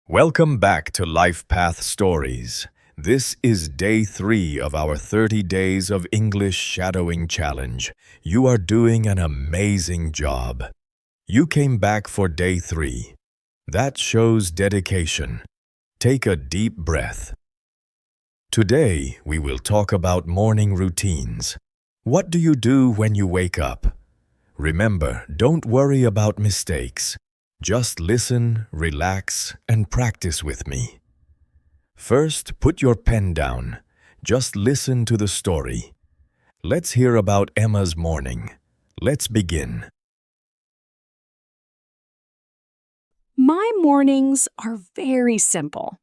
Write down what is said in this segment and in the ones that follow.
Welcome back to Life Path Stories. This is day 3 of our 30 Days of English Shadowing Challenge. You are doing an amazing job. You came back for day 3. That shows dedication. Take a deep breath. Today, we will talk about morning routines. What do you do when you wake up? Remember, don't worry about mistakes. Just listen, relax, and practice with me. First, put your pen down. Just listen to the story. Let's hear about Emma's morning. Let's begin. My mornings are very simple.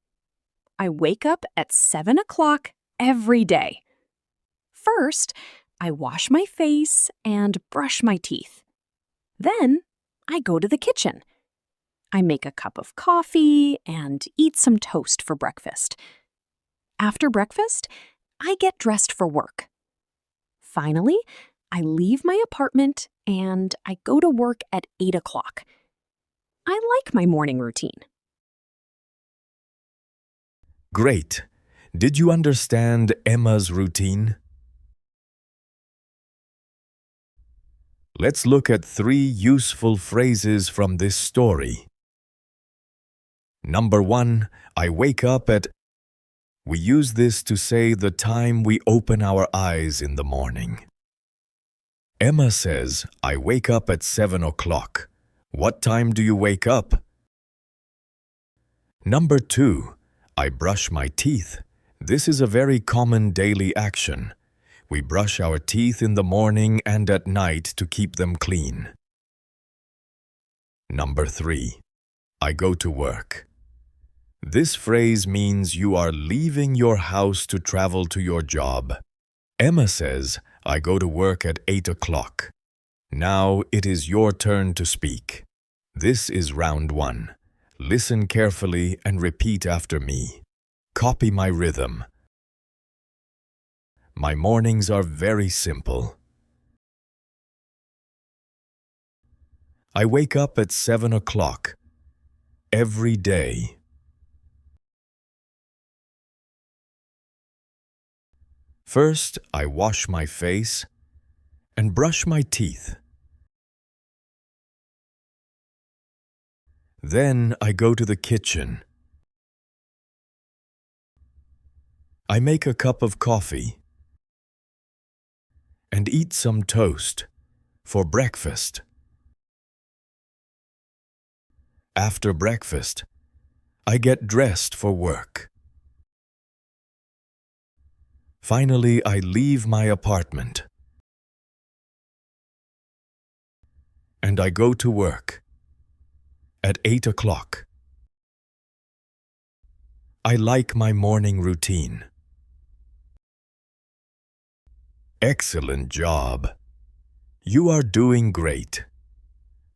I wake up at 7 o'clock every day. First, I wash my face and brush my teeth. Then, I go to the kitchen. I make a cup of coffee and eat some toast for breakfast. After breakfast, I get dressed for work. Finally, I leave my apartment and I go to work at 8 o'clock. I like my morning routine. Great. Did you understand Emma's routine? Let's look at 3 useful phrases from this story. Number 1, I wake up at. We use this to say the time we open our eyes in the morning. Emma says, I wake up at 7 o'clock. What time do you wake up? Number 2, I brush my teeth. This is a very common daily action. We brush our teeth in the morning and at night to keep them clean. Number 3, I go to work. This phrase means you are leaving your house to travel to your job. Emma says, I go to work at 8 o'clock. Now it is your turn to speak. This is round 1. Listen carefully and repeat after me. Copy my rhythm. My mornings are very simple. I wake up at 7 o'clock every day. First, I wash my face and brush my teeth. Then I go to the kitchen. I make a cup of coffee and eat some toast for breakfast. After breakfast, I get dressed for work. Finally, I leave my apartment and I go to work at 8 o'clock. I like my morning routine. Excellent job. You are doing great.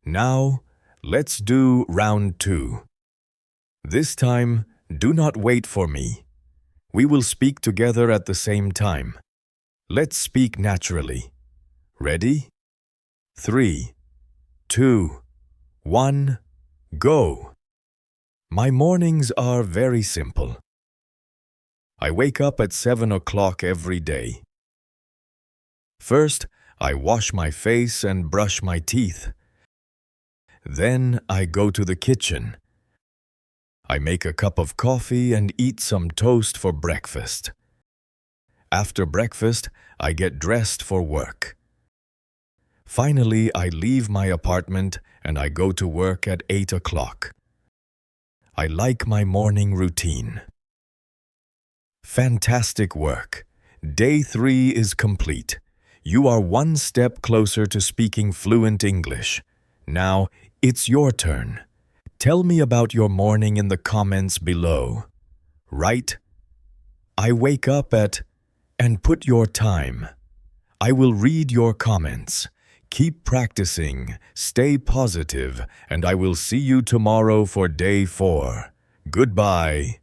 Now, let's do round 2. This time, do not wait for me. We will speak together at the same time. Let's speak naturally. Ready? 3, 2, 1, go. My mornings are very simple. I wake up at 7 o'clock every day. First, I wash my face and brush my teeth. Then I go to the kitchen. I make a cup of coffee and eat some toast for breakfast. After breakfast, I get dressed for work. Finally, I leave my apartment and I go to work at 8 o'clock. I like my morning routine. Fantastic work. Day 3 is complete. You are one step closer to speaking fluent English. Now, it's your turn. Tell me about your morning in the comments below. Write, I wake up at, and put your time. I will read your comments. Keep practicing, stay positive, and I will see you tomorrow for day 4. Goodbye.